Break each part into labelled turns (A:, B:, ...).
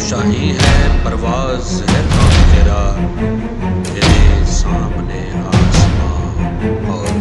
A: शाही है परवाज है काम तेरा, तेरे सामने आसमां और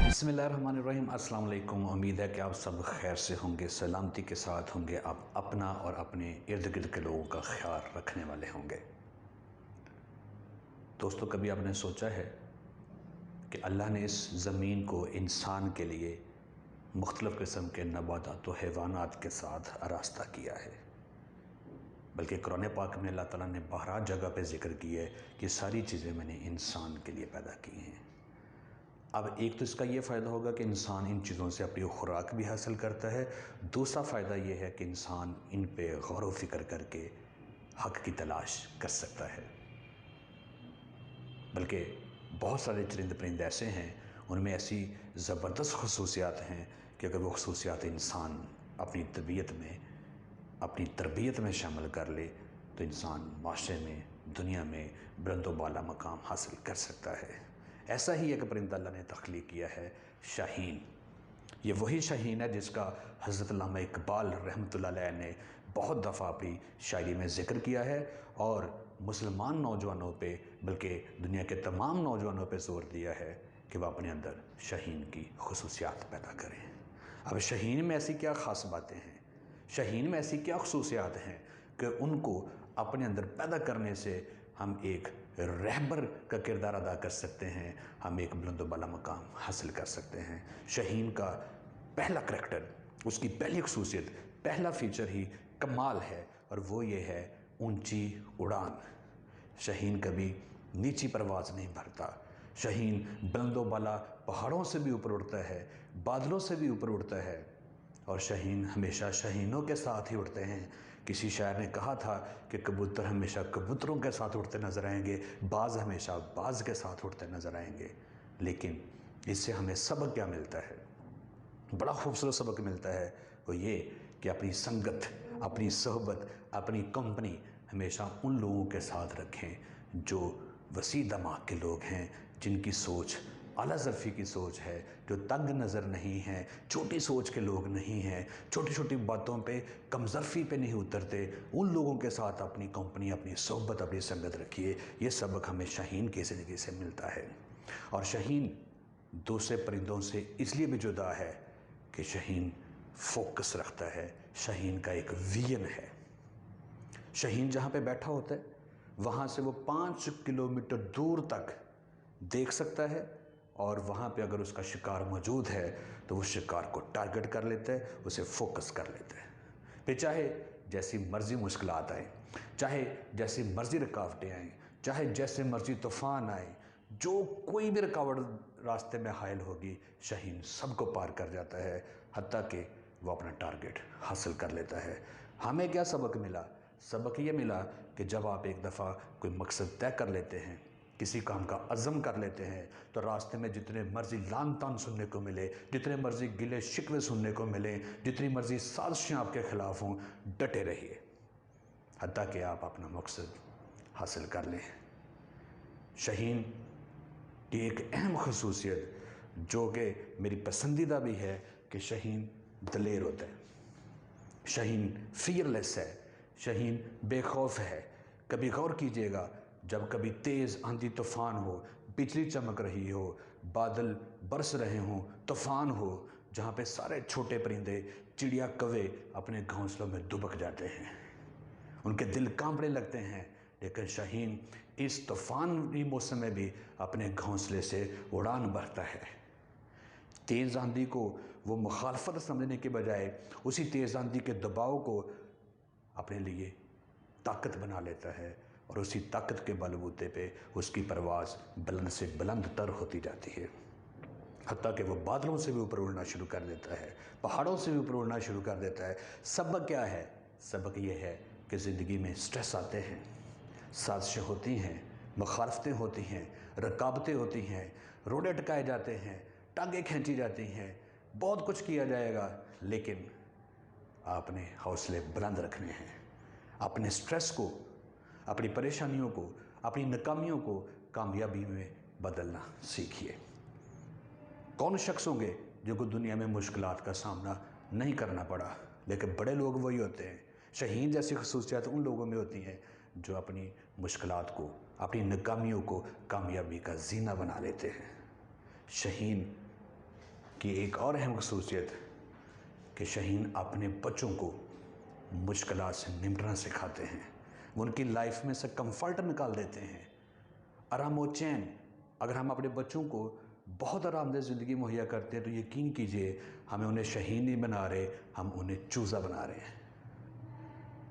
A: बिस्मिल्लाहिर्रहमानिर्रहीम। अस्सलाम वालेकुम। उम्मीद है कि आप सब खैर से होंगे, सलामती के साथ होंगे, आप अपना और अपने इर्द गिर्द के लोगों का ख्याल रखने वाले होंगे। दोस्तों, कभी आपने सोचा है कि अल्लाह ने इस ज़मीन को इंसान के लिए मुख्तलिफ़ किस्म के नबातात व हैवानात के साथ आरास्ता किया है? बल्कि कुरान पाक में अल्लाह ताला ने बारह जगह पे ज़िक्र किया है कि सारी चीज़ें मैंने इंसान के लिए पैदा की हैं। अब एक तो इसका ये फ़ायदा होगा कि इंसान इन चीज़ों से अपनी खुराक भी हासिल करता है। दूसरा फ़ायदा ये है कि इंसान इन पे गौर व फिक्र करके हक़ की तलाश कर सकता है। बल्कि बहुत सारे चरिंद परिंद ऐसे हैं, उनमें ऐसी ज़बरदस्त खसूसियात हैं कि अगर वो खसूसियात इंसान अपनी तबीयत में, अपनी तरबियत में शामिल कर ले तो इंसान माशरे में, दुनिया में बुलंद व बाला मकाम हासिल कर सकता है। ऐसा ही एक परिंदा अल्लाह ने तख्लीक किया है, शाहीन। ये वही शाहीन है जिसका हज़रत अल्लामा इकबाल रहमतुल्लाह अलैह ने बहुत दफ़ा अपनी शायरी में ज़िक्र किया है और मुसलमान नौजवानों पे, बल्कि दुनिया के तमाम नौजवानों पे ज़ोर दिया है कि वह अपने अंदर शाहीन की खसूसियात पैदा करें। अब शाहीन में ऐसी क्या ख़ास बातें हैं, शाहीन में ऐसी क्या खसूसियात हैं कि उनको अपने अंदर पैदा करने से हम एक रहबर का किरदार अदा कर सकते हैं, हम एक बुलंद बाला मकाम हासिल कर सकते हैं। शाहीन का पहला करैक्टर, उसकी पहली खसूसियत, पहला फ़ीचर ही कमाल है और वो ये है ऊंची उड़ान। शाहीन कभी नीची परवाज़ नहीं भरता। शाहीन बुलंद बाला पहाड़ों से भी ऊपर उड़ता है, बादलों से भी ऊपर उड़ता है और शाहीन हमेशा शाहीनों के साथ ही उड़ते हैं। किसी शायर ने कहा था कि कबूतर हमेशा कबूतरों के साथ उड़ते नज़र आएंगे, बाज़ हमेशा बाज़ के साथ उड़ते नज़र आएंगे। लेकिन इससे हमें सबक क्या मिलता है? बड़ा खूबसूरत सबक मिलता है, वो ये कि अपनी संगत, अपनी सोहबत, अपनी कंपनी हमेशा उन लोगों के साथ रखें जो वसी दिमाग के लोग हैं, जिनकी सोच आला ज़रफ़ी की सोच है, जो तंग नज़र नहीं है, छोटी सोच के लोग नहीं हैं, छोटी छोटी बातों पे कमज़रफ़ी पे नहीं उतरते। उन लोगों के साथ अपनी कंपनी, अपनी सोहबत, अपनी संगत रखिए। ये सबक हमें शाहीन की ज़िंदगी से मिलता है। और शाहीन दूसरे परिंदों से इसलिए भी जुदा है कि शाहीन फोकस रखता है, शाहीन का एक विजन है। शाहीन जहाँ पे बैठा होता है वहाँ से वो 5 किलोमीटर दूर तक देख सकता है और वहाँ पे अगर उसका शिकार मौजूद है तो वो शिकार को टारगेट कर लेता है, उसे फोकस कर लेता है। फिर चाहे जैसी मर्जी मुश्किलात आए, चाहे जैसी मर्जी रुकावटें आएँ, चाहे जैसे मर्जी तूफ़ान आए, जो कोई भी रुकावट रास्ते में हायल होगी, शाहीन सबको पार कर जाता है, हत्ता कि वो अपना टारगेट हासिल कर लेता है। हमें क्या सबक मिला? सबक ये मिला कि जब आप एक दफ़ा कोई मकसद तय कर लेते हैं, किसी काम का अज़म कर लेते हैं, तो रास्ते में जितने मर्जी लान तान सुनने को मिले, जितने मर्जी गिले शिकवे सुनने को मिले, जितनी मर्जी साजिशें आपके ख़िलाफ़ हों, डटे रहिए हत्ता कि आप अपना मकसद हासिल कर लें। शाहीन की एक अहम खसूसियत जो कि मेरी पसंदीदा भी है कि शाहीन दलेर होता है, शाहीन फियरलेस है, शाहीन बेखौफ है। कभी गौर कीजिएगा, जब कभी तेज़ आंधी तूफ़ान हो, बिजली चमक रही हो, बादल बरस रहे हों, तूफ़ान हो, जहाँ पे सारे छोटे परिंदे, चिड़िया, कौवे अपने घोंसलों में दुबक जाते हैं, उनके दिल कांपने लगते हैं, लेकिन शाहीन इस तूफ़ानी मौसम में भी अपने घोंसले से उड़ान भरता है। तेज़ आंधी को वो मुखालफत समझने के बजाय उसी तेज़ आंधी के दबाव को अपने लिए ताकत बना लेता है और उसी ताकत के बलबूते पे उसकी परवाज़ बुलंद से बुलंद तर होती जाती है। حتیٰ کہ وہ بادلوں سے بھی اوپر اڑنا شروع کر دیتا ہے، پہاڑوں سے بھی اوپر اڑنا شروع کر دیتا ہے۔ سبق کیا ہے؟ سبق یہ ہے کہ زندگی میں سٹریس آتے ہیں، سازشیں ہوتی ہیں، مخالفتیں ہوتی ہیں، رکاوٹیں ہوتی ہیں، روڑے ٹکائے جاتے ہیں، ٹانگیں کھینچی جاتی ہیں، بہت کچھ کیا جائے گا، لیکن آپ نے حوصلے بلند رکھنے ہیں۔ اپنے سٹریس کو، اپنی پریشانیوں کو، اپنی ناکامیوں کو کامیابی میں بدلنا سیکھیے۔ کون شخص ہوں گے جو کو دنیا میں مشکلات کا سامنا نہیں کرنا پڑا؟ لیکن بڑے لوگ وہی ہوتے ہیں۔ شہین جیسی خصوصیات ان لوگوں میں ہوتی ہیں جو اپنی مشکلات کو، اپنی ناکامیوں کو کامیابی کا زینہ بنا لیتے ہیں۔ شہین کی ایک اور اہم خصوصیت کہ شہین اپنے بچوں کو مشکلات سے نمٹنا سکھاتے ہیں۔ وہ ان کی لائف میں سے کمفرٹ نکال دیتے ہیں، آرام و چین۔ اگر ہم اپنے بچوں کو بہت آرام دہ زندگی مہیا کرتے ہیں تو یقین کیجئے ہمیں انہیں شہین نہیں بنا رہے، ہم انہیں چوزا بنا رہے ہیں۔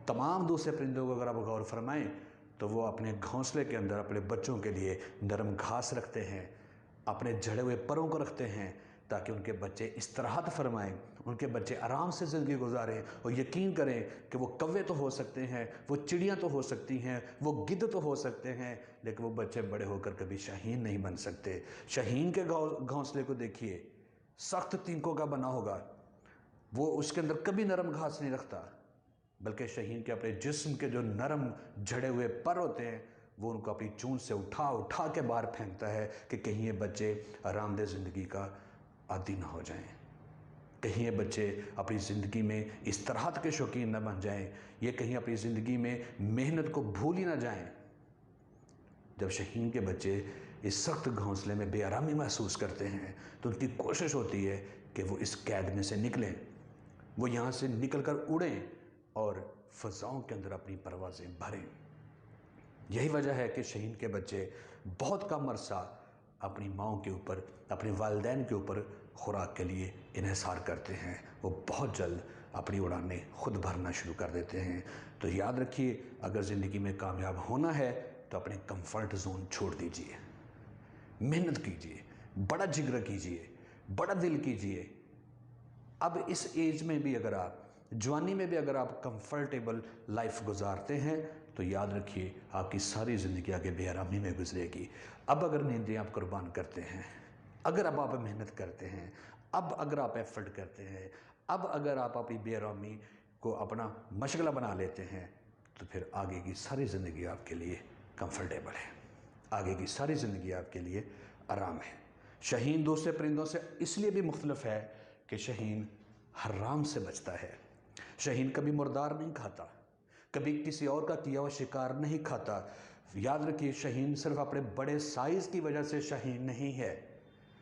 A: تمام دوسرے پرندوں کو اگر آپ غور فرمائیں تو وہ اپنے گھونسلے کے اندر اپنے بچوں کے لیے نرم گھاس رکھتے ہیں، اپنے جھڑے ہوئے پروں کو رکھتے ہیں تاکہ ان کے بچے استراحت فرمائیں، ان کے بچے آرام سے زندگی گزاریں، اور یقین کریں کہ وہ کوے تو ہو سکتے ہیں، وہ چڑیاں تو ہو سکتی ہیں، وہ گدھ تو ہو سکتے ہیں، لیکن وہ بچے بڑے ہو کر کبھی شہین نہیں بن سکتے۔ شہین کے گھونسلے کو دیکھیے، سخت تینکوں کا بنا ہوگا، وہ اس کے اندر کبھی نرم گھاس نہیں رکھتا، بلکہ شہین کے اپنے جسم کے جو نرم جھڑے ہوئے پر ہوتے ہیں وہ ان کو اپنی چونچ سے اٹھا اٹھا کے باہر پھینکتا ہے کہ کہیں یہ بچے آرام دہ زندگی کا عادی نہ ہو جائیں، کہیں یہ بچے اپنی زندگی میں استراحت کے شوقین نہ بن جائیں، یہ کہیں اپنی زندگی میں محنت کو بھول ہی نہ جائیں۔ جب شہین کے بچے اس سخت گھونسلے میں بے آرامی محسوس کرتے ہیں تو ان کی کوشش ہوتی ہے کہ وہ اس قید میں سے نکلیں، وہ یہاں سے نکل کر اڑیں اور فضاؤں کے اندر اپنی پروازیں بھریں۔ یہی وجہ ہے کہ شہین کے بچے بہت کم عرصہ اپنی ماؤں کے اوپر، اپنے والدین کے اوپر خوراک کے لیے انحصار کرتے ہیں، وہ بہت جلد اپنی اڑانیں خود بھرنا شروع کر دیتے ہیں۔ تو یاد رکھیے، اگر زندگی میں کامیاب ہونا ہے تو اپنے کمفرٹ زون چھوڑ دیجیے، محنت کیجیے، بڑا جگر کیجیے، بڑا دل کیجیے۔ اب اس ایج میں بھی اگر آپ، جوانی میں بھی اگر آپ کمفرٹیبل لائف گزارتے ہیں تو یاد رکھیے آپ کی ساری زندگی آگے بے آرامی میں گزرے گی۔ اب اگر نیندیں آپ قربان کرتے ہیں، اگر اب آپ محنت کرتے ہیں، اب اگر آپ ایفرٹ کرتے ہیں، اب اگر آپ اپنی بے آرامی کو اپنا مشغلہ بنا لیتے ہیں تو پھر آگے کی ساری زندگی آپ کے لیے کمفرٹیبل ہے، آگے کی ساری زندگی آپ کے لیے آرام ہے۔ شہین دوسرے پرندوں سے اس لیے بھی مختلف ہے کہ شہین حرام سے بچتا ہے۔ شہین کبھی مردار نہیں کھاتا، کبھی کسی اور کا کیا ہوا شکار نہیں کھاتا۔ یاد رکھیے، شہین صرف اپنے بڑے سائز کی وجہ سے شہین نہیں ہے،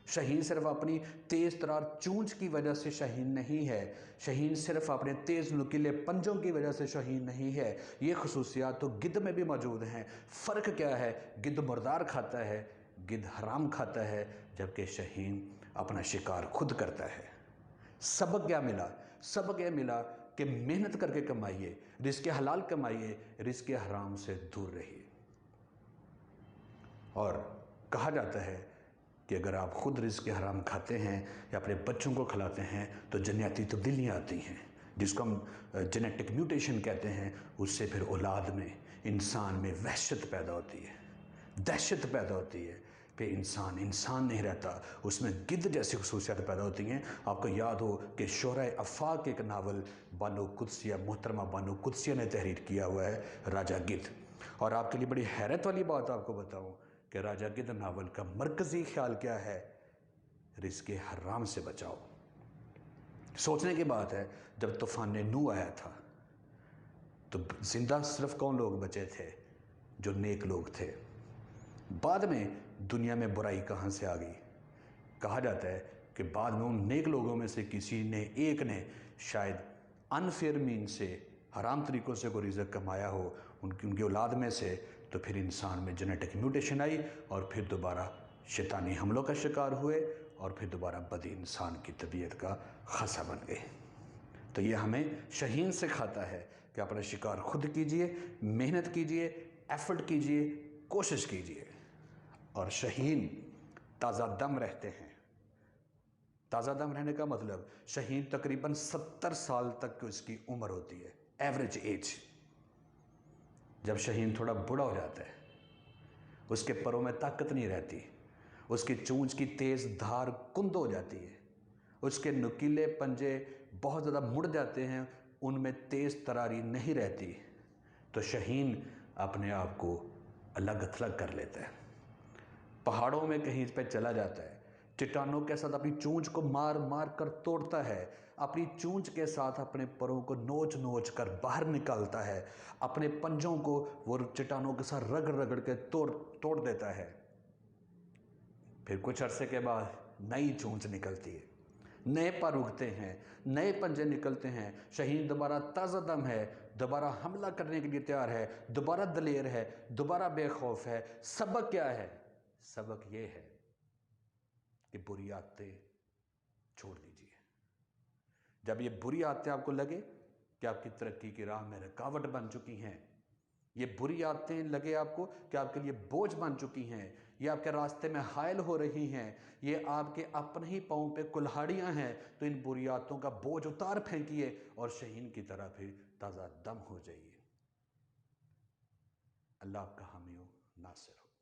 A: شہین صرف اپنی تیز ترار چونچ کی وجہ سے شہین نہیں ہے، شہین صرف اپنے تیز نکیلے پنجوں کی وجہ سے شہین نہیں ہے۔ یہ خصوصیات تو گدھ میں بھی موجود ہیں۔ فرق کیا ہے؟ گدھ مردار کھاتا ہے، گدھ حرام کھاتا ہے، جبکہ شہین اپنا شکار خود کرتا ہے۔ سبق کیا ملا؟ سبق یہ ملا کہ محنت کر کے کمائیے، رزق حلال کمائیے، رزق حرام سے دور رہیے۔ اور کہا جاتا ہے کہ اگر آپ خود رزق حرام کھاتے ہیں یا اپنے بچوں کو کھلاتے ہیں تو جنیاتی تبدیلیاں آتی ہیں، جس کو ہم جینیٹک میوٹیشن کہتے ہیں۔ اس سے پھر اولاد میں، انسان میں وحشت پیدا ہوتی ہے، دہشت پیدا ہوتی ہے، پھر انسان نہیں رہتا، اس میں گدھ جیسی خصوصیات پیدا ہوتی ہیں۔ آپ کو یاد ہو کہ شورۂ آفاق ایک ناول بانو قدسیہ، محترمہ بانو قدسیہ نے تحریر کیا ہوا ہے، راجہ گدھ۔ اور آپ کے لیے بڑی حیرت والی بات آپ کو بتاؤں کہ راجہ گدھ ناول کا مرکزی خیال کیا ہے؟ رزق حرام سے بچاؤ۔ سوچنے کی بات ہے، جب طوفان نوح آیا تھا تو زندہ صرف کون لوگ بچے تھے؟ جو نیک لوگ تھے۔ بعد میں دنیا میں برائی کہاں سے آ گئی؟ کہا جاتا ہے کہ بعد میں ان نیک لوگوں میں سے کسی نے، ایک نے شاید انفیئر مین سے، حرام طریقوں سے کوئی رزق کمایا ہو ان کی اولاد میں سے، تو پھر انسان میں جینیٹک میوٹیشن آئی اور پھر دوبارہ شیطانی حملوں کا شکار ہوئے اور پھر دوبارہ بدی انسان کی طبیعت کا خاصہ بن گئے۔ تو یہ ہمیں شہین سے کھاتا ہے کہ اپنا شکار خود کیجئے، محنت کیجئے، ایفرٹ کیجئے، کوشش کیجئے۔ اور شہین تازہ دم رہتے ہیں، ताज़ा दम रहने का मतलब शहीद तकरीबन 70 साल तक की उसकी उम्र होती है, एवरेज एज। जब शहीद थोड़ा बूढ़ा हो जाता है, उसके परों में ताकत नहीं रहती, उसकी चोंच की तेज़ धार कुंद हो जाती है, उसके नुकीले पंजे बहुत ज़्यादा मुड़ जाते हैं, उनमें तेज़ तरारी नहीं रहती, तो शहीन अपने आप को अलग थलग कर लेता है। पहाड़ों में कहीं पे चला जाता है, चट्टानों के साथ अपनी चोंच को मार मार कर तोड़ता है, अपनी चोंच के साथ अपने परों को नोच नोच कर बाहर निकालता है, अपने पंजों को वो चट्टानों के साथ रगड़ रगड़ के तोड़ देता है। फिर कुछ अरसे के बाद नई चोंच निकलती है, नए पर उगते हैं, नए पंजे निकलते हैं। शहीद दोबारा ताज़ा दम है, दोबारा हमला करने के लिए तैयार है, दोबारा दलेर है, दोबारा बेखौफ है। सबक क्या है? सबक ये है कि बुरी आदतें छोड़ दीजिए। जब ये बुरी आदतें आपको लगे कि आपकी तरक्की की राह में रुकावट बन चुकी हैं, ये बुरी आदतें लगे आपको कि आपके लिए बोझ बन चुकी हैं, ये आपके रास्ते में हायल हो रही हैं, ये आपके अपने ही पाँव पे कुल्हाड़ियाँ हैं, तो इन बुरी आदतों का बोझ उतार फेंकिए और शहीन की तरह फिर ताज़ा दम हो जाइए। अल्लाह आपका हामी हो, नासिर हो।